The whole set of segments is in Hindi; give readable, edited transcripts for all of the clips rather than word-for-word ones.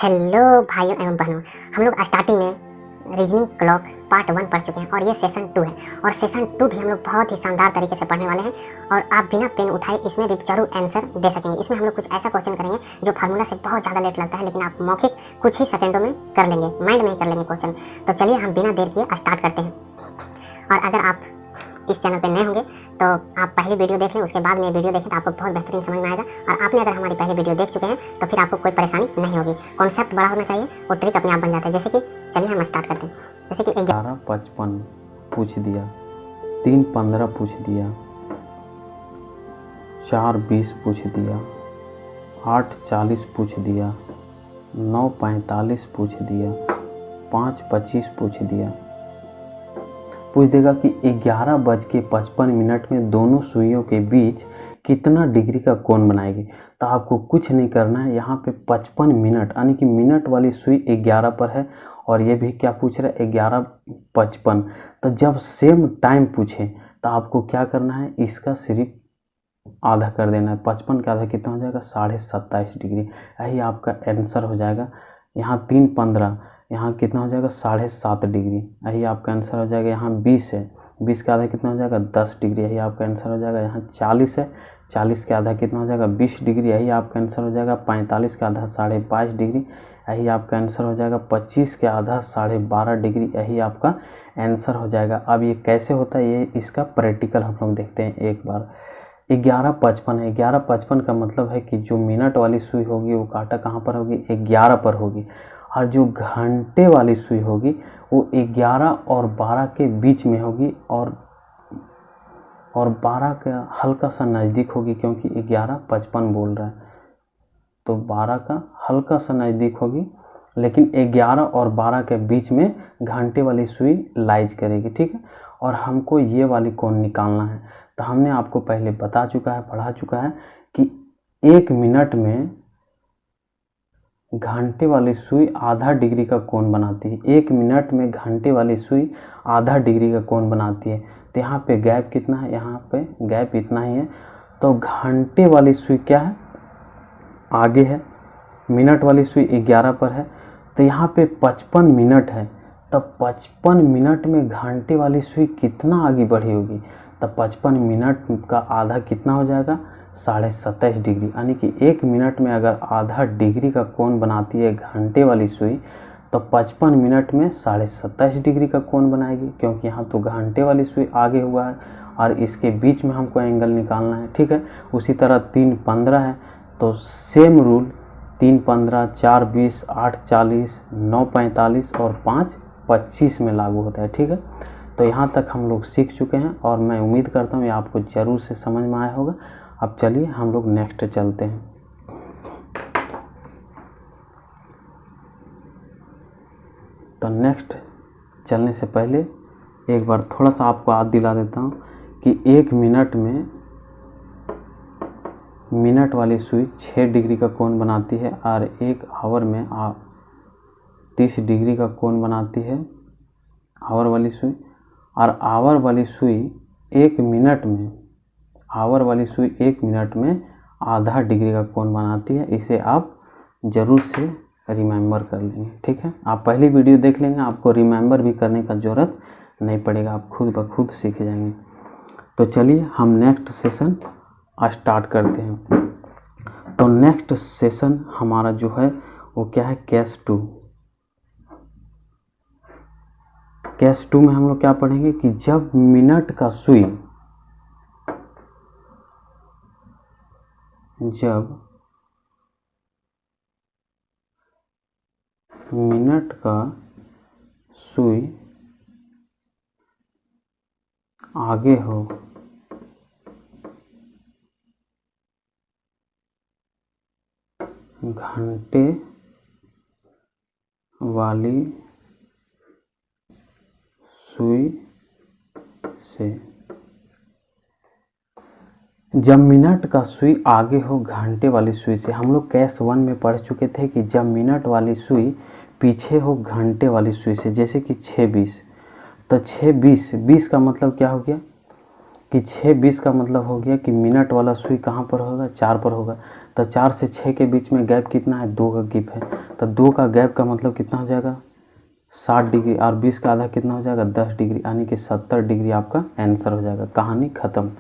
हेलो भाइयों एवं बहनों, हम लोग स्टार्टिंग में रीजनिंग क्लॉक पार्ट 1 पढ़ चुके हैं और ये सेशन 2 है। और सेशन 2 भी हम लोग बहुत ही शानदार तरीके से पढ़ने वाले हैं और आप बिना पेन उठाए इसमें भी जरूर आंसर दे सकेंगे। इसमें हम लोग कुछ ऐसा क्वेश्चन करेंगे जो फार्मूला से बहुत ज़्यादा लेट लगता है, लेकिन आप मौखिक कुछ ही सेकंडों में कर लेंगे, माइंड में ही कर लेंगे क्वेश्चन। तो चलिए हम बिना देर किए स्टार्ट करते हैं। और अगर आप इस चैनल पे नए होंगे तो आप पहली वीडियो देख लें, उसके बाद में वीडियो देखें तो आपको बहुत बेहतरीन समझ में आएगा। और आपने अगर हमारी पहली वीडियो देख चुके हैं तो फिर आपको कोई परेशानी नहीं होगी। कॉन्सेप्ट बड़ा होना चाहिए और ट्रिक अपने आप बन जाता है। जैसे कि चलिए हम स्टार्ट करते हैं। जैसे कि 11:55 पूछ दिया, 3:15 पूछ दिया, 4:20 पूछ दिया, 8:40 पूछ दिया, 9:45 पूछ दिया, 5:25 पूछ दिया। पूछ देगा कि 11:55 में दोनों सुइयों के बीच कितना डिग्री का कोण बनाएगी। तो आपको कुछ नहीं करना है, यहाँ पे 55 मिनट यानी कि मिनट वाली सुई 11 पर है और ये भी क्या पूछ रहा है 11:55। तो जब सेम टाइम पूछे तो आपको क्या करना है, इसका सिर्फ आधा कर देना है। 55 का आधा कितना हो जाएगा 27.5 डिग्री। यही आपका आंसर हो जाएगा। यहाँ 3:15, यहाँ कितना हो जाएगा 7.5 डिग्री। यही आपका आंसर हो जाएगा। यहाँ 20 है, 20 का आधा कितना हो जाएगा 10 डिग्री। यही आपका आंसर हो जाएगा। यहाँ 40 है, 40 का आधा कितना हो जाएगा 20 डिग्री। यही आपका आंसर हो जाएगा। 45 का आधा 5.5 डिग्री। यही आपका आंसर हो जाएगा। 25 के आधा 12.5 डिग्री। यही आपका आंसर हो जाएगा। अब ये कैसे होता है, ये इसका प्रैक्टिकल हम लोग देखते हैं एक बार। 11:55 है, 11:55 का मतलब है कि जो मिनट वाली सुई होगी वो कांटा कहाँ पर होगी 11 पर होगी, और जो घंटे वाली सुई होगी वो 11 और 12 के बीच में होगी और 12 का हल्का सा नज़दीक होगी, क्योंकि 11:55 बोल रहा है तो 12 का हल्का सा नज़दीक होगी, लेकिन 11 और 12 के बीच में घंटे वाली सुई लाइज करेगी। ठीक है, और हमको ये वाली कोण निकालना है। तो हमने आपको पहले बता चुका है, पढ़ा चुका है कि 1 मिनट में घंटे वाली सुई आधा डिग्री का कोण बनाती है। 1 मिनट में घंटे वाली सुई आधा डिग्री का कोण बनाती है। तो यहाँ पे गैप कितना है, यहाँ पे गैप इतना ही है। तो घंटे वाली सुई क्या है, आगे है, मिनट वाली सुई 11 पर है। तो यहाँ पे 55 मिनट है। तो 55 मिनट में घंटे वाली सुई कितना आगे बढ़ी होगी, तो 55 मिनट का आधा कितना हो जाएगा 27.5 डिग्री। यानी कि 1 मिनट में अगर आधा डिग्री का कोण बनाती है घंटे वाली सुई, तो 55 मिनट में 27.5 डिग्री का कोण बनाएगी, क्योंकि यहाँ तो घंटे वाली सुई आगे हुआ है और इसके बीच में हमको एंगल निकालना है। ठीक है, उसी तरह 3:15 है तो सेम रूल 3:15, 4:20, 8:40, 9:45 और 5:25 में लागू होता है। ठीक है, तो यहाँ तक हम लोग सीख चुके हैं और मैं उम्मीद करता हूँ ये आपको ज़रूर से समझ में आया होगा। अब चलिए हम लोग नेक्स्ट चलते हैं। तो नेक्स्ट चलने से पहले एक बार थोड़ा सा आपको याद दिला देता हूँ कि 1 मिनट में मिनट वाली सुई 6 डिग्री का कोण बनाती है और 1 आवर में 30 डिग्री का कोण बनाती है आवर वाली सुई। और आवर वाली सुई 1 मिनट में, आवर वाली सुई 1 मिनट में आधा डिग्री का कोण बनाती है। इसे आप ज़रूर से रिमेंबर कर लेंगे। ठीक है, आप पहली वीडियो देख लेंगे, आपको रिमेंबर भी करने का ज़रूरत नहीं पड़ेगा, आप खुद ब खुद सीख जाएंगे। तो चलिए हम नेक्स्ट सेशन स्टार्ट करते हैं। तो नेक्स्ट सेशन हमारा जो है वो क्या है, केस 2। केस 2 में हम लोग क्या पढ़ेंगे कि जब मिनट का सुई, जब मिनट का सुई आगे हो घंटे वाली सुई से, जब मिनट का सुई आगे हो घंटे वाली सुई से। हम लोग केस 1 में पढ़ चुके थे कि जब मिनट वाली सुई पीछे हो घंटे वाली सुई से, जैसे कि 6:20। तो 6:20, 20 का मतलब क्या हो गया कि 6:20 का मतलब हो गया कि मिनट वाला सुई कहाँ पर होगा 4 पर होगा। तो 4 से 6 के बीच में गैप कितना है, 2 का गैप है। तो 2 का गैप का मतलब कितना हो जाएगा, 60 डिग्री, और 20 का आधा कितना हो जाएगा, 10 डिग्री, यानी कि 70 डिग्री आपका आंसर हो जाएगा। कहानी ख़त्म।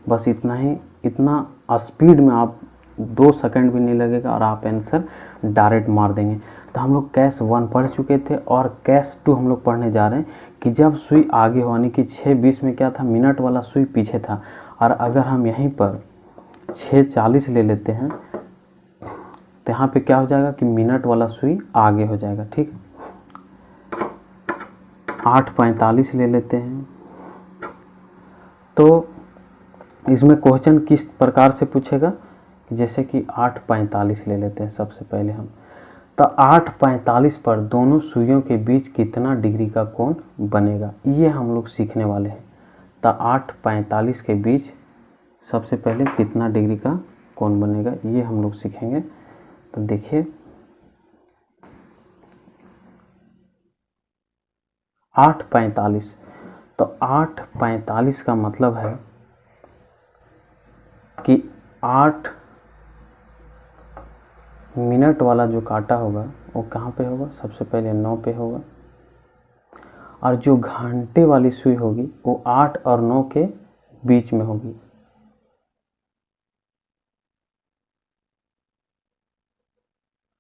बस इतना ही, इतना स्पीड में आप 2 सेकंड भी नहीं लगेगा और आप आंसर डायरेक्ट मार देंगे। तो हम लोग कैश 1 पढ़ चुके थे और कैश 2 हम लोग पढ़ने जा रहे हैं कि जब सुई आगे हो, यानी कि 6:20 में क्या था, मिनट वाला सुई पीछे था, और अगर हम यहीं पर 6:40 ले लेते हैं तो यहाँ पे क्या हो जाएगा कि मिनट वाला सुई आगे हो जाएगा। ठीक, 8:45 ले लेते हैं। तो इसमें क्वेश्चन किस प्रकार से पूछेगा, जैसे कि 8:45 ले लेते हैं सबसे पहले हम। तो 8:45 पर दोनों सुइयों के बीच कितना डिग्री का कोण बनेगा, ये हम लोग सीखने वाले हैं। तो 8:45 के बीच सबसे पहले कितना डिग्री का कोण बनेगा, ये हम लोग सीखेंगे। तो देखिए 8:45, तो 8:45 का मतलब है कि 8 मिनट वाला जो कांटा होगा वो कहाँ पे होगा, सबसे पहले 9 पे होगा, और जो घंटे वाली सुई होगी वो 8 और 9 के बीच में होगी।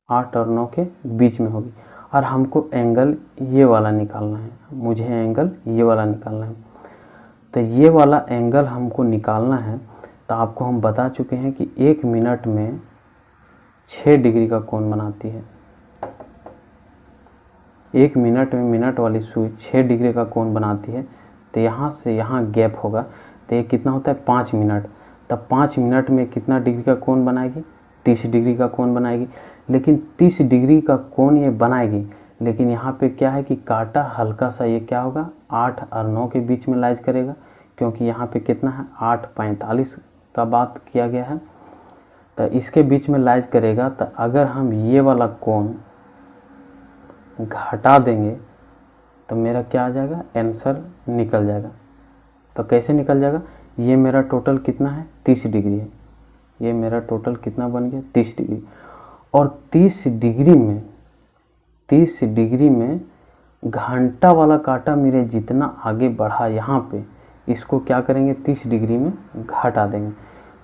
आठ और 9 के बीच में होगी, और हमको एंगल ये वाला निकालना है, मुझे एंगल ये वाला निकालना है। तो ये वाला एंगल हमको निकालना है। तो आपको हम बता चुके हैं कि 1 मिनट में 6 डिग्री का कोण बनाती है। 1 मिनट में मिनट वाली सुई 6 डिग्री का कोण बनाती है। तो यहाँ से यहाँ गैप होगा, तो ये कितना होता है, 5 मिनट। तब 5 मिनट में कितना डिग्री का कोण बनाएगी, 30 डिग्री का कोण बनाएगी। लेकिन 30 डिग्री का कोण ये बनाएगी, लेकिन यहाँ पे क्या है कि कांटा हल्का सा ये क्या होगा, 8 और 9 के बीच में लाइज करेगा, क्योंकि यहाँ पे कितना है, 8:45 का बात किया गया है। तो इसके बीच में लाइज करेगा। तो अगर हम ये वाला कोण घटा देंगे तो मेरा क्या आ जाएगा, आंसर निकल जाएगा। तो कैसे निकल जाएगा, ये मेरा टोटल कितना है, 30 डिग्री है। ये मेरा टोटल कितना बन गया, 30 डिग्री। और 30 डिग्री में घंटा वाला कांटा मेरे जितना आगे बढ़ा यहाँ पे, इसको क्या करेंगे, 30 डिग्री में घटा देंगे।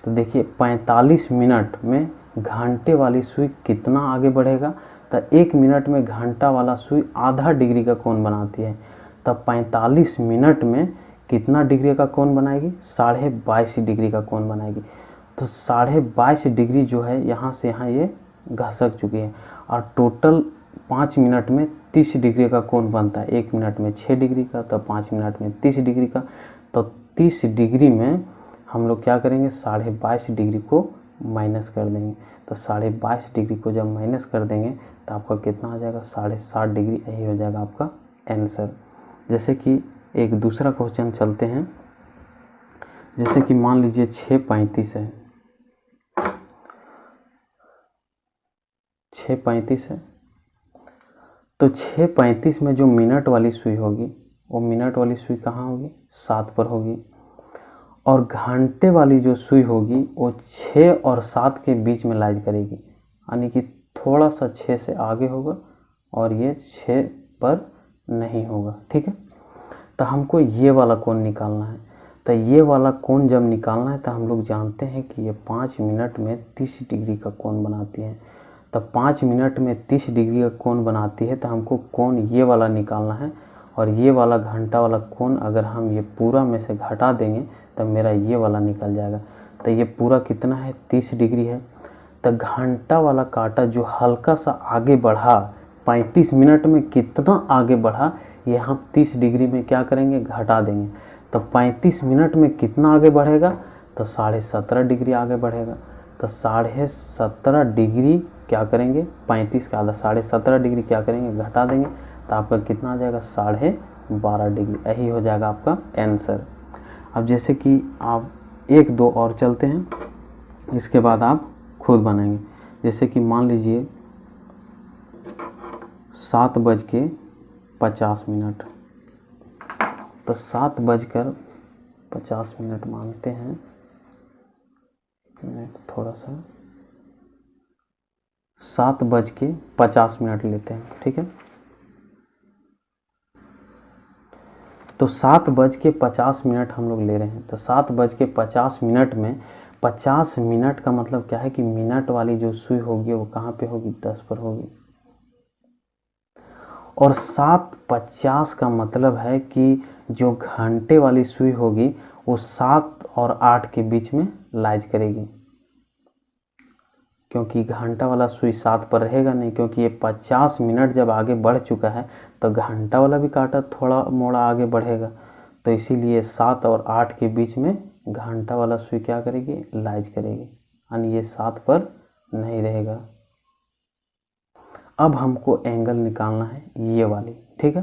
तो देखिए 45 मिनट में घंटे वाली सुई कितना आगे बढ़ेगा। तो 1 मिनट में घंटा वाला सुई आधा डिग्री का कोण बनाती है। तब 45 मिनट में कितना डिग्री का कोण बनाएगी, 22.5 डिग्री का कोण बनाएगी। तो 22.5 डिग्री जो है यहाँ से यहाँ ये घसक चुकी है, और टोटल 5 मिनट में 30 डिग्री का कोण बनता है। 1 मिनट में 6 डिग्री का, तो 5 मिनट में 30 डिग्री का। तो 30 डिग्री में हम लोग क्या करेंगे, 22.5 डिग्री को माइनस कर देंगे। तो 22.5 डिग्री को जब माइनस कर देंगे तो आपका कितना आ जाएगा, 7.5 डिग्री। यही हो जाएगा आपका आंसर। जैसे कि एक दूसरा क्वेश्चन चलते हैं। जैसे कि मान लीजिए 6:35 है, 6:35 है। तो 6:35 में जो मिनट वाली सुई होगी, वो मिनट वाली सुई कहाँ होगी, 7 पर होगी। और घंटे वाली जो सुई होगी वो 6 और 7 के बीच में लाइज करेगी, यानी कि थोड़ा सा 6 से आगे होगा और ये 6 पर नहीं होगा। ठीक है, तो हमको ये वाला कोण निकालना है। तो ये वाला कोण जब निकालना है तो हम लोग जानते हैं कि ये 5 मिनट में 30 डिग्री का कोण बनाती है। तो 5 मिनट में 30 डिग्री का कोण बनाती है, तो हमको कोण ये वाला निकालना है। और ये वाला घंटा वाला कोण अगर हम ये पूरा में से घटा देंगे तो मेरा ये वाला निकल जाएगा। तो ये पूरा कितना है, 30 डिग्री है। तो घंटा वाला कांटा जो हल्का सा आगे बढ़ा, 35 मिनट में कितना आगे बढ़ा, ये हम 30 डिग्री में क्या करेंगे, घटा देंगे। तो 35 मिनट में कितना आगे बढ़ेगा, तो 17.5 डिग्री आगे बढ़ेगा। तो 17.5 डिग्री क्या करेंगे, 35 का आधा 17.5 डिग्री क्या करेंगे, घटा देंगे। तो आपका कितना आ जाएगा, 12.5 डिग्री। यही हो जाएगा आपका आंसर। अब जैसे कि आप 1-2 और चलते हैं, इसके बाद आप खुद बनाएंगे। जैसे कि मान लीजिए 7:50 तो 7:50 मानते हैं, थोड़ा सा 7:50 लेते हैं, ठीक है। तो 7:50 हम लोग ले रहे हैं। तो 7:50 में 50 मिनट का मतलब क्या है कि मिनट वाली जो सुई होगी वो कहाँ पे होगी, 10 पर होगी। और 7:50 का मतलब है कि जो घंटे वाली सुई होगी वो 7 और 8 के बीच में लाइज करेगी, क्योंकि घंटा वाला सुई 7 पर रहेगा नहीं, क्योंकि ये 50 मिनट जब आगे बढ़ चुका है तो घंटा वाला भी कांटा थोड़ा मोड़ा आगे बढ़ेगा। तो इसीलिए 7 और 8 के बीच में घंटा वाला सुई क्या करेगी, लाइज करेगी, यानी ये 7 पर नहीं रहेगा। अब हमको एंगल निकालना है ये वाली, ठीक है।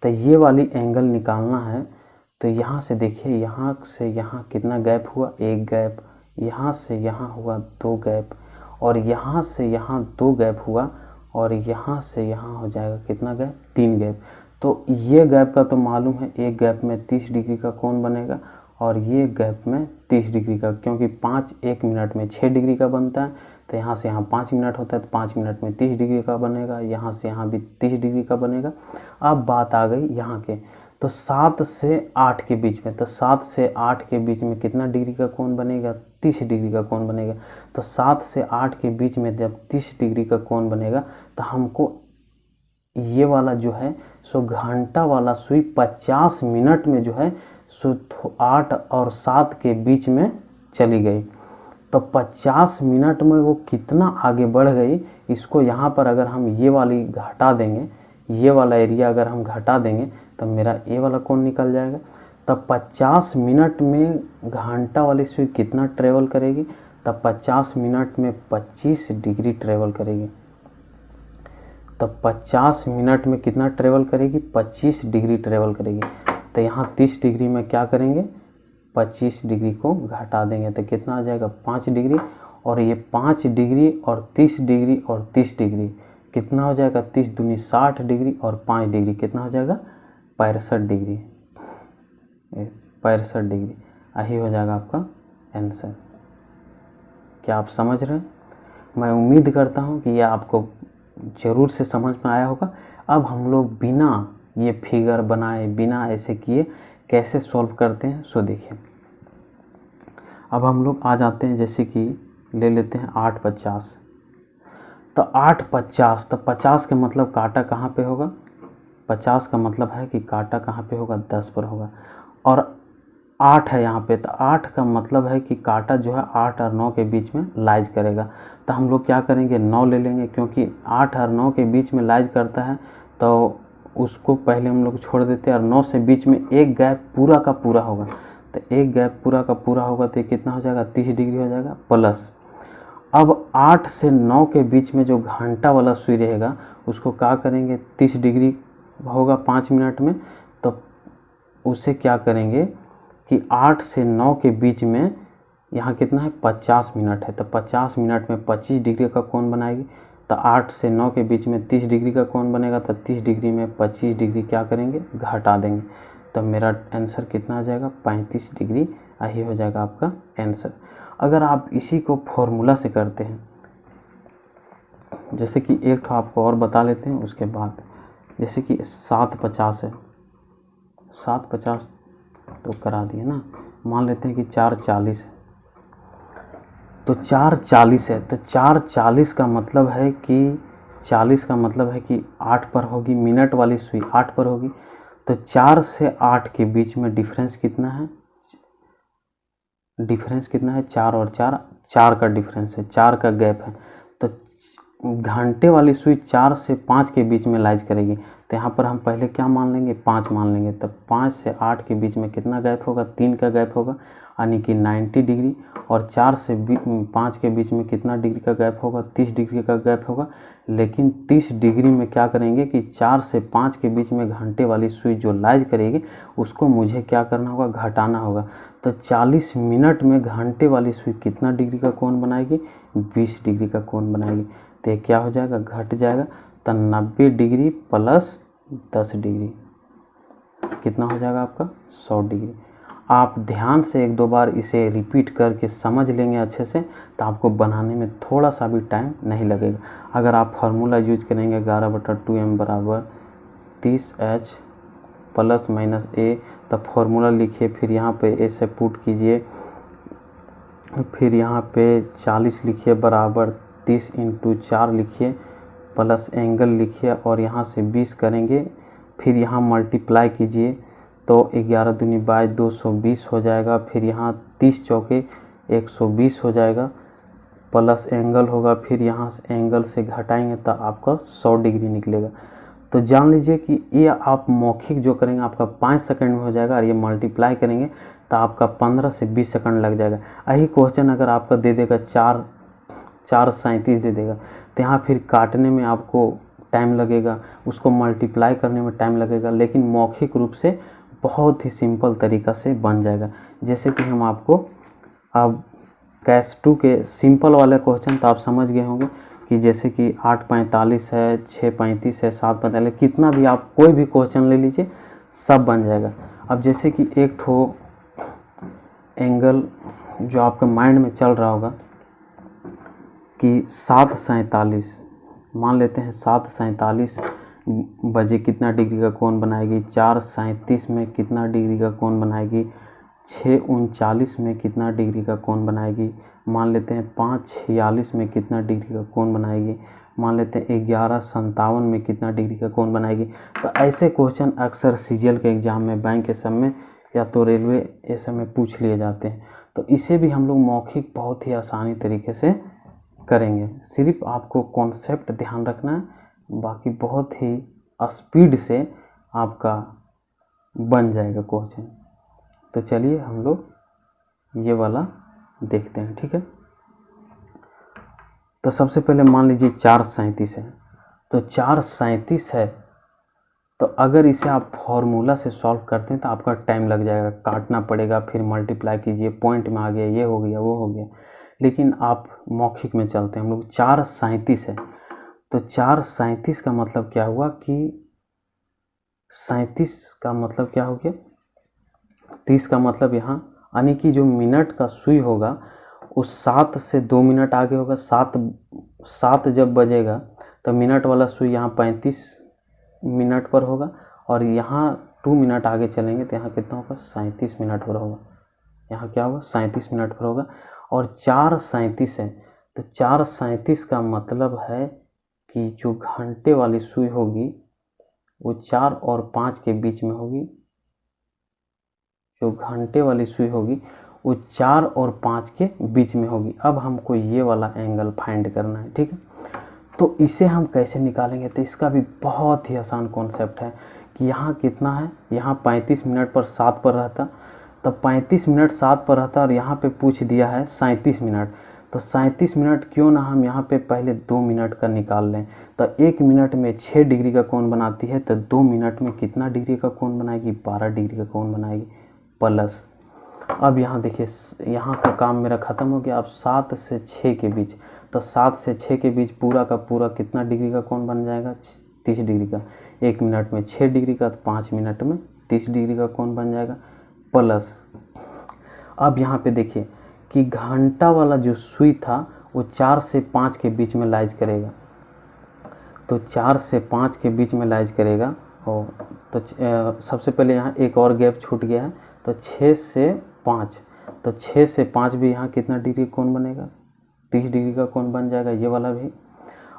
तो ये वाली एंगल निकालना है। तो यहाँ से देखिए, यहाँ से यहाँ कितना गैप हुआ, 1 गैप, यहाँ से यहाँ हुआ 2 गैप, और यहाँ से यहाँ 2 गैप हुआ, और यहाँ से यहाँ हो जाएगा कितना गैप, 3 गैप। तो ये गैप का तो मालूम है, एक गैप में 30 डिग्री का कोण बनेगा, और ये गैप में 30 डिग्री का, क्योंकि 5 1 मिनट में 6 डिग्री का बनता है। तो यहाँ से यहाँ 5 मिनट होता है, तो 5 मिनट में 30 डिग्री का बनेगा, यहाँ से यहाँ भी 30 डिग्री का बनेगा। अब बात आ गई यहाँ के, तो 7 से 8 के बीच में, तो 7 से 8 के बीच में कितना डिग्री का कोण बनेगा, 30 डिग्री का कोण बनेगा। तो 7 से 8 के बीच में जब 30 डिग्री का कोण बनेगा तो हमको ये वाला जो है सो घंटा वाला सुई 50 मिनट में जो है सो 8 और 7 के बीच में चली गई। तो 50 मिनट में वो कितना आगे बढ़ गई, इसको यहाँ पर अगर हम ये वाली घटा देंगे, ये वाला एरिया अगर हम घटा देंगे तो मेरा ये वाला कोण निकल जाएगा। तब 50 मिनट में घंटा वाली सुई कितना ट्रेवल करेगी, तब 50 मिनट में 25 डिग्री ट्रेवल करेगी। तब 50 मिनट में कितना ट्रेवल करेगी, 25 डिग्री ट्रेवल करेगी। तो यहाँ 30 डिग्री में क्या करेंगे, 25 डिग्री को घटा देंगे तो कितना आ जाएगा, 5 डिग्री। और ये 5 डिग्री और 30 डिग्री और 30 डिग्री कितना हो जाएगा, 30 दूनी 60 डिग्री और 5 डिग्री कितना हो जाएगा, 65 डिग्री। 65 डिग्री यही हो जाएगा आपका आंसर। क्या आप समझ रहे हैं? मैं उम्मीद करता हूँ कि यह आपको ज़रूर से समझ में आया होगा। अब हम लोग बिना ये फिगर बनाए, बिना ऐसे किए कैसे सॉल्व करते हैं सो देखिए। अब हम लोग आ जाते हैं, जैसे कि ले लेते हैं 8:50। तो 8:50, तो 50 का मतलब कांटा कहाँ पे होगा, 50 का मतलब है कि कांटा कहाँ पे होगा, 10 पर होगा। और 8 है यहाँ पे, तो 8 का मतलब है कि कांटा जो है 8 और 9 के बीच में लाइज करेगा। तो हम लोग क्या करेंगे, 9 ले लेंगे, क्योंकि 8 और 9 के बीच में लाइज करता है तो उसको पहले हम लोग छोड़ देते हैं। और 9 से बीच में एक गैप पूरा का पूरा होगा, तो एक गैप पूरा का पूरा होगा तो कितना हो जाएगा, 30 डिग्री हो जाएगा प्लस। अब 8 से 9 के बीच में जो घंटा वाला सुई रहेगा उसको क्या करेंगे, 30 डिग्री होगा 5 मिनट में, तो उसे क्या करेंगे कि 8 से 9 के बीच में यहाँ कितना है, 50 मिनट है। तो 50 मिनट में 25 डिग्री का कोण बनाएगी। तो 8 से 9 के बीच में 30 डिग्री का कोण बनेगा, तो 30 डिग्री में 25 डिग्री क्या करेंगे, घटा देंगे। तो मेरा आंसर कितना आ जाएगा, 35 डिग्री। यही हो जाएगा आपका आंसर। अगर आप इसी को फॉर्मूला से करते हैं, जैसे कि एक तो आपको और बता लेते हैं उसके बाद, जैसे कि 7:50 है, 7:50 तो करा दिए ना। मान लेते हैं कि 4:40 है, तो 4:40 है, तो 4:40 का मतलब है कि 40 का मतलब है कि 8 पर होगी, मिनट वाली सुई 8 पर होगी। तो 4 से 8 के बीच में डिफरेंस कितना है, डिफरेंस कितना है, 4 और 4, 4 का डिफरेंस है, 4 का गैप है। तो घंटे वाली सुई 4 से 5 के बीच में लाइज करेगी। तो यहाँ पर हम पहले क्या मान लेंगे, 5 मान लेंगे। तब 5 से 8 के बीच में कितना गैप होगा, 3 का गैप होगा, यानी कि 90 डिग्री। और 4 से 5 के बीच में कितना डिग्री का गैप होगा, 30 डिग्री का गैप होगा। लेकिन 30 डिग्री में क्या करेंगे कि 4 से 5 के बीच में घंटे वाली सुई जो लाइज करेगी उसको मुझे क्या करना होगा, घटाना होगा। तो 40 मिनट में घंटे वाली सुई कितना डिग्री का कोण बनाएगी, 20 डिग्री का कोण बनाएगी। तो ये क्या हो जाएगा, घट जाएगा। तो 90 डिग्री प्लस 10 डिग्री कितना हो जाएगा आपका, 100 डिग्री। आप ध्यान से एक दो बार इसे रिपीट करके समझ लेंगे अच्छे से, तो आपको बनाने में थोड़ा सा भी टाइम नहीं लगेगा। अगर आप फार्मूला यूज करेंगे 11/2m बराबर 30h प्लस माइनस ए, तब फार्मूला लिखिए, फिर यहाँ पे ए से पुट कीजिए, फिर यहाँ पे 40 लिखिए बराबर 30 × 4 लिखिए प्लस एंगल लिखिए और यहाँ से 20 करेंगे, फिर यहाँ मल्टीप्लाई कीजिए तो 11 दूनी 22 220 हो जाएगा, फिर यहाँ 30 चौके 120 हो जाएगा प्लस एंगल होगा, फिर यहाँ से एंगल से घटाएंगे तो आपका 100 डिग्री निकलेगा। तो जान लीजिए कि ये आप मौखिक जो करेंगे आपका 5 सेकंड में हो जाएगा और ये मल्टीप्लाई करेंगे तो आपका 15 से 20 सेकंड लग जाएगा। यही क्वेश्चन अगर आपका दे देगा 437 दे देगा तो यहाँ फिर काटने में आपको टाइम लगेगा, उसको मल्टीप्लाई करने में टाइम लगेगा, लेकिन मौखिक रूप से बहुत ही सिंपल तरीक़ा से बन जाएगा। जैसे कि हम आपको अब कैस 2 के सिंपल वाले क्वेश्चन तो आप समझ गए होंगे कि जैसे कि 8:45 है, 6:35 है, 7:45, कितना भी आप कोई भी क्वेश्चन ले लीजिए सब बन जाएगा। अब जैसे कि एक ठो एंगल जो आपके माइंड में चल रहा होगा कि 7:47, मान लेते हैं 7:47 बजे कितना डिग्री का कोण बनाएगी, 4:37 में कितना डिग्री का कोण बनाएगी, 6:39 में कितना डिग्री का कोण बनाएगी, मान लेते हैं 5:46 में कितना डिग्री का कोण बनाएगी, मान लेते हैं 11:57 में कितना डिग्री का कोण बनाएगी। तो ऐसे क्वेश्चन अक्सर सीजीएल के एग्ज़ाम में, बैंक के सब में या तो रेलवे ये सब में पूछ लिए जाते हैं। तो इसे भी हम लोग मौखिक बहुत ही आसानी तरीके से करेंगे। सिर्फ आपको कॉन्सेप्ट ध्यान रखना है, बाकी बहुत ही स्पीड से आपका बन जाएगा क्वेश्चन। तो चलिए हम लोग ये वाला देखते हैं, ठीक है। तो सबसे पहले मान लीजिए 4:37 है, तो 4:37 है, तो अगर इसे आप फॉर्मूला से सॉल्व करते हैं तो आपका टाइम लग जाएगा, काटना पड़ेगा, फिर मल्टीप्लाई कीजिए, पॉइंट में आ गया, ये हो गया, वो हो गया। लेकिन आप मौखिक में चलते हैं हम लोग। 4:37 है, तो 4:37 का मतलब क्या हुआ कि 37 का मतलब क्या हो गया, 30 का मतलब यहाँ यानी कि जो मिनट का सुई होगा उस 7 से 2 मिनट आगे होगा। 7 जब बजेगा तो मिनट वाला सुई यहाँ 35 मिनट पर होगा और यहाँ 2 मिनट आगे चलेंगे तो यहाँ कितना होगा, 37 मिनट पर होगा। यहाँ क्या होगा, 37 मिनट पर होगा। और 4:37 है, तो 4:37 का मतलब है कि जो घंटे वाली सुई होगी वो 4 और 5 के बीच में होगी। जो घंटे वाली सुई होगी वो 4 और 5 के बीच में होगी। अब हमको ये वाला एंगल फाइंड करना है, ठीक है। तो इसे हम कैसे निकालेंगे, तो इसका भी बहुत ही आसान कॉन्सेप्ट है कि यहाँ कितना है, यहाँ 35 मिनट पर 7 पर रहता, तो 35 मिनट 7 पर रहता और यहाँ पे पूछ दिया है 37 मिनट, तो 37 मिनट क्यों ना हम यहाँ पे पहले 2 मिनट का निकाल लें। तो 1 मिनट में 6 डिग्री का कोण बनाती है, तो 2 मिनट में कितना डिग्री का कोण बनाएगी, 12 डिग्री का कोण बनाएगी प्लस। अब यहाँ देखिए, यहाँ का काम मेरा ख़त्म हो गया। अब 7 से 6 के बीच, तो 7 से 6 के बीच पूरा का पूरा कितना डिग्री का कोण बन जाएगा, 30 डिग्री का। 1 मिनट में 6 डिग्री का, तो 5 मिनट में 30 डिग्री का कोण बन जाएगा प्लस। अब यहाँ पे देखिए कि घंटा वाला जो सुई था वो 4 से 5 के बीच में लाइज करेगा, तो 4 से 5 के बीच में लाइज करेगा। और तो सबसे पहले यहाँ एक और गैप छूट गया है, तो 6 से 5, तो 6 से 5 भी यहाँ कितना डिग्री कोण बनेगा, 30 डिग्री का कोण बन जाएगा, ये वाला भी।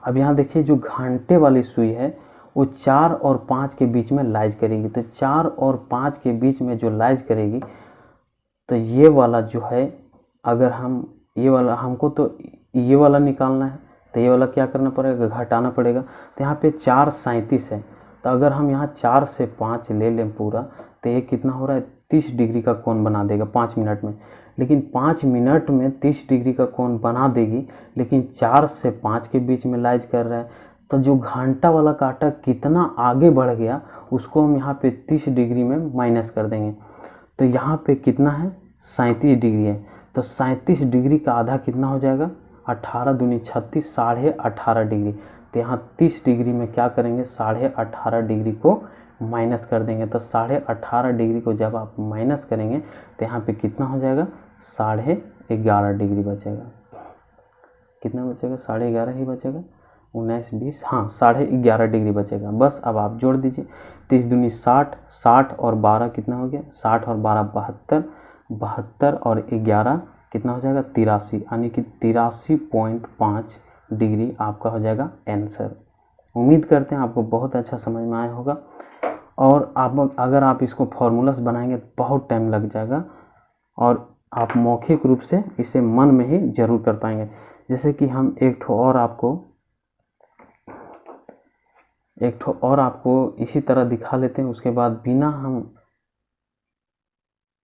अब यहाँ देखिए जो घंटे वाली सुई है वो 4 और 5 के बीच में लाइज करेगी, तो 4 और 5 के बीच में जो लाइज करेगी, तो ये वाला जो है, अगर हम ये वाला, हमको तो ये वाला निकालना है, तो ये वाला क्या करना पड़ेगा, घटाना पड़ेगा। तो यहाँ पे 4:37 है, तो अगर हम यहाँ 4 से 5 ले लें पूरा, तो ये कितना हो रहा है, 30 डिग्री का कोण बना देगा 5 मिनट में। लेकिन 5 मिनट में 30 डिग्री का कोण बना देगी, लेकिन 4 से 5 के बीच में लाइज कर रहा है, तो जो घंटा वाला कांटा कितना आगे बढ़ गया उसको हम यहाँ पे 30 डिग्री में माइनस कर देंगे। तो यहाँ पे कितना है, 37 डिग्री है, तो 37 डिग्री का आधा कितना हो जाएगा, 18 दूनी 36, 18.5 डिग्री। तो यहाँ 30 डिग्री में क्या करेंगे, 18.5 डिग्री को माइनस कर देंगे तो 18.5 डिग्री को जब आप माइनस करेंगे तो यहाँ पे कितना हो जाएगा 11.5 डिग्री बचेगा। कितना बचेगा 11.5 ही बचेगा, 19 20, हाँ 11.5 डिग्री बचेगा। बस अब आप जोड़ दीजिए, 30 दूनी 60, 60 और 12 कितना हो गया, 60 और 12 72, 72 और 11 कितना हो जाएगा 83, यानी कि 83.5 डिग्री आपका हो जाएगा आंसर। उम्मीद करते हैं आपको बहुत अच्छा समझ में आया होगा, और आप अगर आप इसको फॉर्मूलास बनाएंगे तो बहुत टाइम लग जाएगा और आप मौखिक रूप से इसे मन में ही जरूर कर पाएंगे। जैसे कि हम एक ठो और आपको इसी तरह दिखा लेते हैं, उसके बाद बिना हम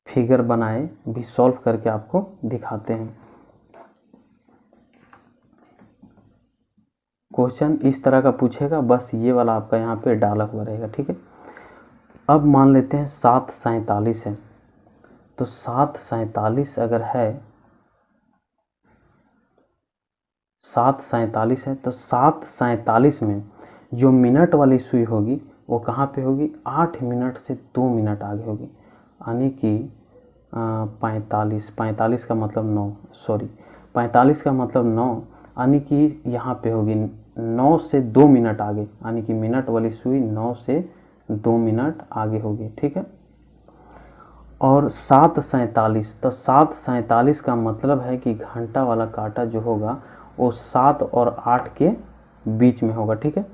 फिगर बनाए भी सॉल्व करके आपको दिखाते हैं। क्वेश्चन इस तरह का पूछेगा, बस ये वाला आपका यहाँ पे डाला हुआ रहेगा, ठीक है। अब मान लेते हैं 7:47 है, तो 7:47 अगर है, 7:47 है तो 7:47 में जो मिनट वाली सुई होगी वो कहाँ पे होगी, 8 मिनट से 2 मिनट आगे होगी, यानी कि 45 का मतलब 9, सॉरी 45 का मतलब 9, यानी कि यहाँ पे होगी 9 से 2 मिनट आगे, यानी कि मिनट वाली सुई 9 से 2 मिनट आगे होगी, ठीक है। और 7:47, तो 7:47 का मतलब है कि घंटा वाला कांटा जो होगा वो 7 और 8 के बीच में होगा, ठीक है,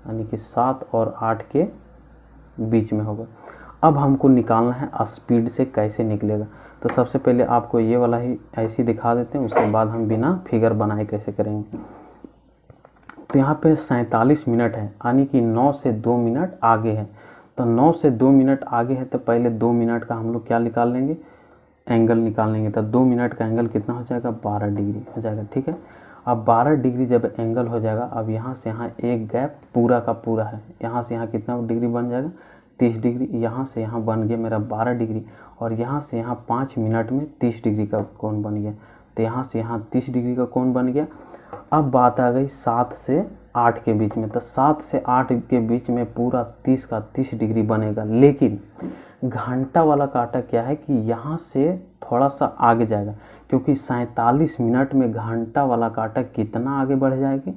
यानी कि 7 और 8 के बीच में होगा। अब हमको निकालना है स्पीड से कैसे निकलेगा, तो सबसे पहले आपको ये वाला ही ऐसे ही दिखा देते हैं, उसके बाद हम बिना फिगर बनाए कैसे करेंगे। तो यहाँ पे 47 मिनट है, यानी कि 9 से 2 मिनट आगे है, तो 9 से 2 मिनट आगे है तो पहले 2 मिनट का हम लोग क्या निकाल लेंगे, एंगल निकाल लेंगे। तो 2 मिनट का एंगल कितना हो जाएगा, 12 डिग्री हो जाएगा, ठीक है। अब 12 डिग्री जब एंगल हो जाएगा, अब यहाँ से यहाँ एक गैप पूरा का पूरा है, यहाँ से यहाँ कितना डिग्री बन जाएगा, 30 डिग्री, यहाँ से यहाँ बन गया मेरा 12 डिग्री, और यहाँ से यहाँ 5 मिनट में 30 डिग्री का कोण बन गया, तो यहाँ से यहाँ 30 डिग्री का कोण बन गया। अब बात आ गई 7 से 8 के बीच में, तो 7 से 8 के बीच में पूरा 30 का 30 डिग्री बनेगा, लेकिन घंटा वाला कांटा क्या है कि यहाँ से थोड़ा सा आगे जाएगा, क्योंकि 47 मिनट में घंटा वाला कांटा कितना आगे बढ़ जाएगी,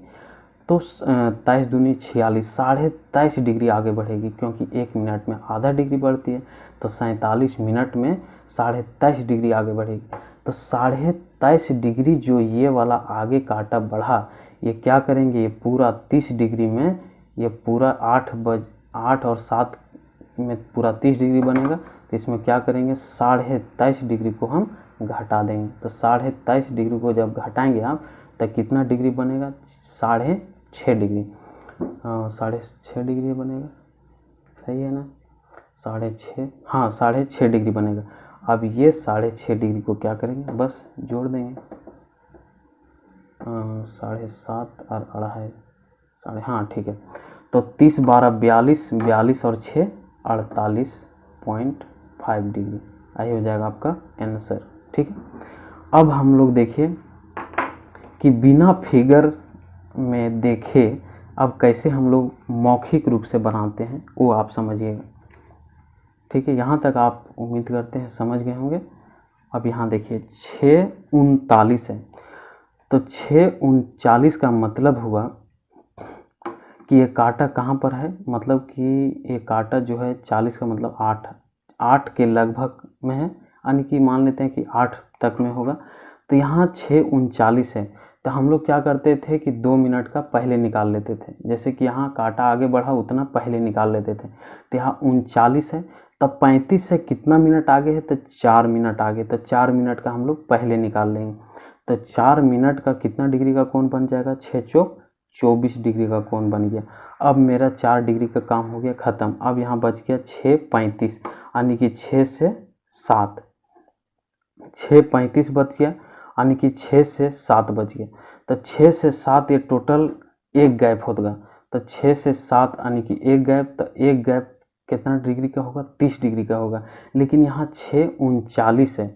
तो 23 दूनी 46, 23.5 डिग्री आगे बढ़ेगी, क्योंकि 1 मिनट में आधा डिग्री बढ़ती है, तो 47 मिनट में 23.5 डिग्री आगे बढ़ेगी। तो 23.5 डिग्री जो ये वाला आगे कांटा बढ़ा, ये क्या करेंगे, ये पूरा 30 डिग्री में, ये पूरा 8 और 7 में पूरा 30 डिग्री बनेगा, तो इसमें क्या करेंगे 23.5 डिग्री को हम घटा देंगे। तो 23.5 डिग्री को जब घटाएंगे आप तो कितना डिग्री बनेगा, 6.5 डिग्री, 6.5 डिग्री बनेगा, सही है ना, 6.5, हाँ 6.5 डिग्री बनेगा। अब ये 6.5 डिग्री को क्या करेंगे, बस जोड़ देंगे, 7.5 और 2.5, हाँ ठीक है, तो 30 12 42, 42 और 6 48.5 डिग्री, यही हो जाएगा आपका आंसर, ठीक है। अब हम लोग देखिए कि बिना फिगर में देखे अब कैसे हम लोग मौखिक रूप से बनाते हैं, वो आप समझिएगा, ठीक है। यहाँ तक आप उम्मीद करते हैं समझ गए होंगे। अब यहाँ देखिए 6:39 है, तो 6:39 का मतलब हुआ कि ये कांटा कहाँ पर है, मतलब कि ये कांटा जो है 40 का मतलब 8 के लगभग में है, यानी कि मान लेते हैं कि 8 तक में होगा। तो यहाँ 6:39 है, तो हम लोग क्या करते थे कि 2 मिनट का पहले निकाल लेते थे, जैसे कि यहाँ कांटा आगे बढ़ा उतना पहले निकाल लेते थे। तो यहाँ 39 है, तब 35 से कितना मिनट आगे है, तो 4 मिनट आगे, तो 4 मिनट का हम लोग पहले निकाल लेंगे। तो 4 मिनट का कितना डिग्री का कोण बन जाएगा, 6 चौक 24 डिग्री का कोण बन गया। अब मेरा 4 डिग्री का काम हो गया ख़त्म। अब यहाँ बच गया 6:35, यानी कि 6 से 7, 6:35 बच गया, यानी कि 6 से 7 बच गया। तो 6 से 7 ये टोटल एक गैप होगा, तो 6 से 7 यानी कि एक गैप, तो एक गैप कितना डिग्री का होगा, 30 डिग्री का होगा। लेकिन यहाँ 6:39 है,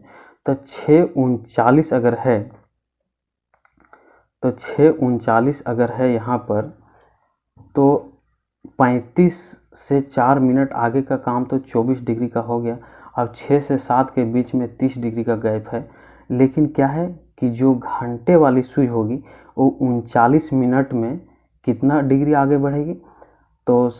तो 6:39 अगर है, तो 6:39 अगर है यहाँ पर, तो 35 से 4 मिनट आगे का काम तो 24 डिग्री का हो गया। अब 6 से 7 के बीच में 30 डिग्री का गैप है, लेकिन क्या है कि जो घंटे वाली सुई होगी वो 39 मिनट में कितना डिग्री आगे बढ़ेगी, तो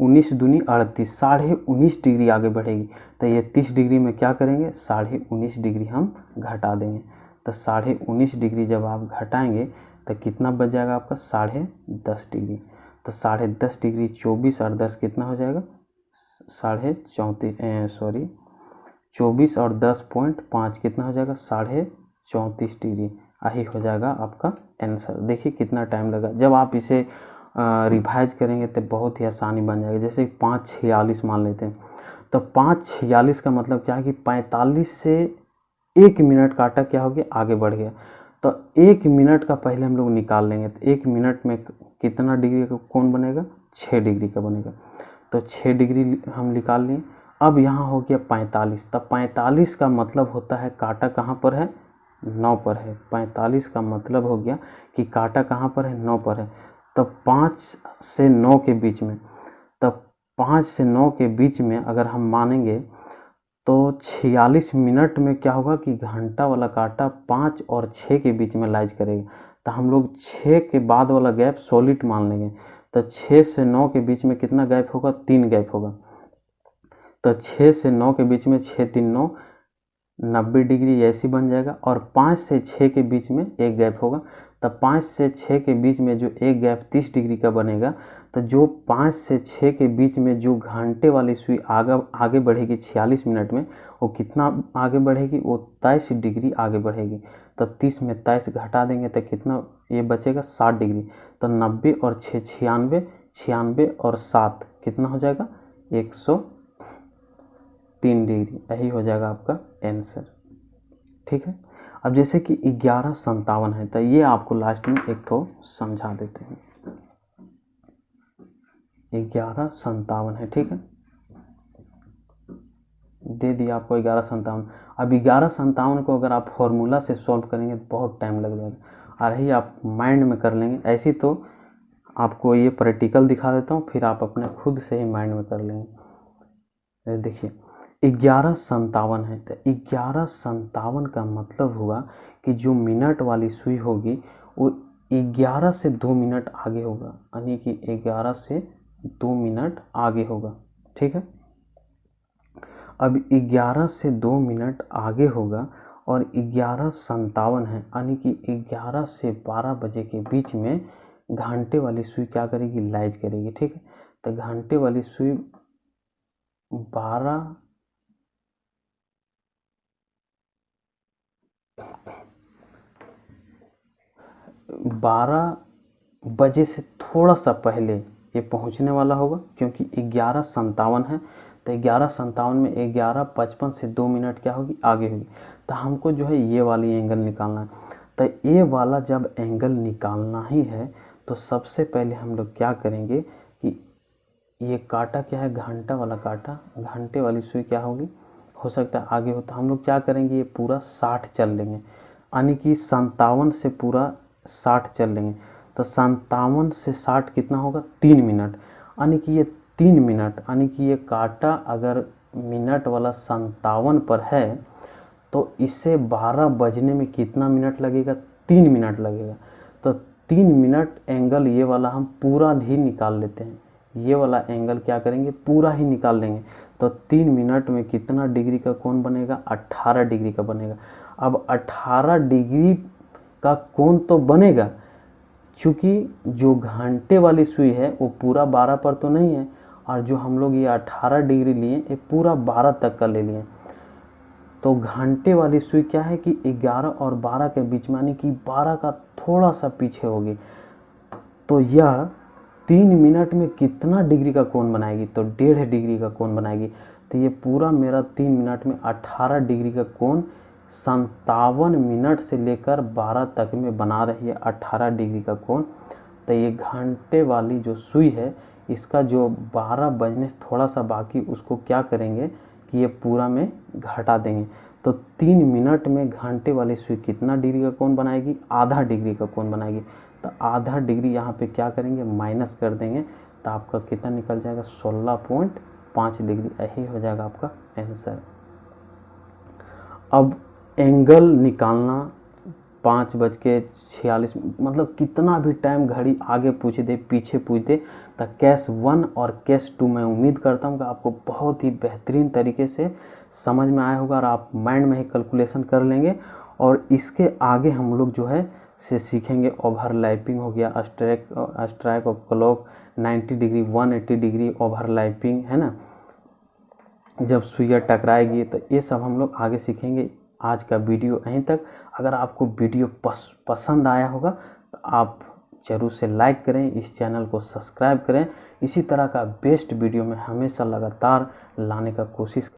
19 दूनी 38, 19.5 डिग्री आगे बढ़ेगी। तो ये 30 डिग्री में क्या करेंगे, 19.5 डिग्री हम घटा देंगे। तो 19.5 डिग्री जब आप घटाएंगे तो कितना बच जाएगा आपका, 10.5 डिग्री। तो 10.5 डिग्री 24 और 10 कितना हो जाएगा, 24 और 10.5 कितना हो जाएगा, 34.5 डिग्री। यही हो जाएगा आपका आंसर। देखिए कितना टाइम लगा। जब आप इसे रिवाइज करेंगे तो बहुत ही आसानी बन जाएगी। जैसे 5:46 मान लेते हैं, तो 5:46 का मतलब क्या है कि 45 से 1 मिनट काटा क्या हो गया, आगे बढ़ गया। तो 1 मिनट का पहले हम लोग निकाल लेंगे। तो 1 मिनट में कितना डिग्री का कोण बनेगा, 6 डिग्री का बनेगा। तो 6 डिग्री हम निकाल लिए। अब यहाँ हो गया 45। तब 45 का मतलब होता है काटा कहाँ पर है, 9 पर है। 45 का मतलब हो गया कि काटा कहाँ पर है, 9 पर है। तब 5 से 9 के बीच में, तब 5 से 9 के बीच में अगर हम मानेंगे तो 46 मिनट में क्या होगा कि घंटा वाला काटा 5 और 6 के बीच में लाइज करेगा। तो हम लोग 6 के बाद वाला गैप सॉलिड मान लेंगे। तो 6 से 9 के बीच में कितना गैप होगा, 3 गैप होगा। तो 6 से 9 के बीच में 6 3 9, 90 डिग्री ऐसी बन जाएगा। और 5 से 6 के बीच में एक गैप होगा। तब 5 से 6 के बीच में जो एक गैप 30 डिग्री का बनेगा। तो जो 5 से 6 के बीच में जो घंटे वाली सुई आगे बढ़ेगी 46 मिनट में, वो कितना आगे बढ़ेगी, वो 23 डिग्री आगे बढ़ेगी। तो 30 में 23 घटा देंगे तो कितना ये बचेगा, 60 डिग्री। तो 90 और 6 96, 96 और 7 कितना हो जाएगा, 103 डिग्री। यही हो जाएगा आपका आंसर। ठीक है। अब जैसे कि 11:57 है, तो ये आपको लास्ट में एक तो समझा देते हैं। 11:57 है, ठीक है, दे दिया आपको 11:57। अब 11:57 को अगर आप फॉर्मूला से सॉल्व करेंगे तो बहुत टाइम लग जाएगा, और यही आप माइंड में कर लेंगे। ऐसी तो आपको ये प्रैक्टिकल दिखा देता हूँ, फिर आप अपने खुद से ही माइंड में कर लेंगे। देखिए 11:57 है, तो 11:57 का मतलब हुआ कि जो मिनट वाली सुई होगी वो 11 से 2 मिनट आगे होगा, यानी कि 11 से 2 मिनट आगे होगा। ठीक है। अब 11 से 2 मिनट आगे होगा और 11:57 है, यानी कि 11 से 12 बजे के बीच में घंटे वाली सुई क्या करेगी, लाइज करेगी। ठीक है। तो घंटे वाली सुई 12 बजे से थोड़ा सा पहले ये पहुंचने वाला होगा, क्योंकि 11:57 है। तो 11:57 में 11:55 से 2 मिनट क्या होगी, आगे होगी। तो हमको जो है ये वाली एंगल निकालना है। तो ये वाला जब एंगल निकालना ही है तो सबसे पहले हम लोग क्या करेंगे कि ये काटा क्या है, घंटा वाला काटा, घंटे वाली सुई क्या होगी, हो सकता है आगे हो। तो हम लोग क्या करेंगे, ये पूरा 60 चल लेंगे, यानी कि 57 से पूरा 60 चल लेंगे। तो 57 से 60 कितना होगा, 3 मिनट, यानी कि ये 3 मिनट, यानी कि ये काटा अगर मिनट वाला 57 पर है तो इसे 12 बजने में कितना मिनट लगेगा, 3 मिनट लगेगा। तो 3 मिनट एंगल ये वाला हम पूरा ही निकाल लेते हैं। ये वाला एंगल क्या करेंगे, पूरा ही निकाल लेंगे। तो 3 मिनट में कितना डिग्री का कोण बनेगा, 18 डिग्री का बनेगा। अब 18 डिग्री का कोण तो बनेगा, चूँकि जो घंटे वाली सुई है वो पूरा 12 पर तो नहीं है, और जो हम लोग ये 18 डिग्री लिए ये पूरा 12 तक का ले लिए। तो घंटे वाली सुई क्या है कि 11 और 12 के बीच में, यानी कि 12 का थोड़ा सा पीछे होगी। तो यह 3 मिनट में कितना डिग्री का कोण बनाएगी, तो 1.5 डिग्री का कोण बनाएगी। तो ये पूरा मेरा 3 मिनट में 18 डिग्री का कोण 57 मिनट से लेकर 12 तक में बना रही है 18 डिग्री का कोण। तो ये घंटे वाली जो सुई है इसका जो 12 बजने से थोड़ा सा बाकी, उसको क्या करेंगे कि ये पूरा में घटा देंगे। तो 3 मिनट में घंटे वाली सुई कितना डिग्री का कोण बनाएगी, आधा डिग्री का कोण बनाएगी। तो आधा डिग्री यहाँ पे क्या करेंगे, माइनस कर देंगे। तो आपका कितना निकल जाएगा 16.5 डिग्री। यही हो जाएगा आपका आंसर। अब एंगल निकालना 5:46, मतलब कितना भी टाइम घड़ी आगे पूछ दे पीछे पूछ दे, तो केस 1 और केस 2 मैं उम्मीद करता हूँ कि आपको बहुत ही बेहतरीन तरीके से समझ में आया होगा और आप माइंड में ही कैलकुलेशन कर लेंगे। और इसके आगे हम लोग जो है से सीखेंगे ओवरलैपिंग हो गया, strike off clock, 90 degree, 180 degree overlapping, है ना, जब सुइयाँ टकराएगी, तो ये सब हम लोग आगे सीखेंगे। आज का वीडियो यहीं तक। अगर आपको वीडियो पसंद आया होगा तो आप ज़रूर से लाइक करें, इस चैनल को सब्सक्राइब करें। इसी तरह का बेस्ट वीडियो में हमेशा लगातार लाने का कोशिश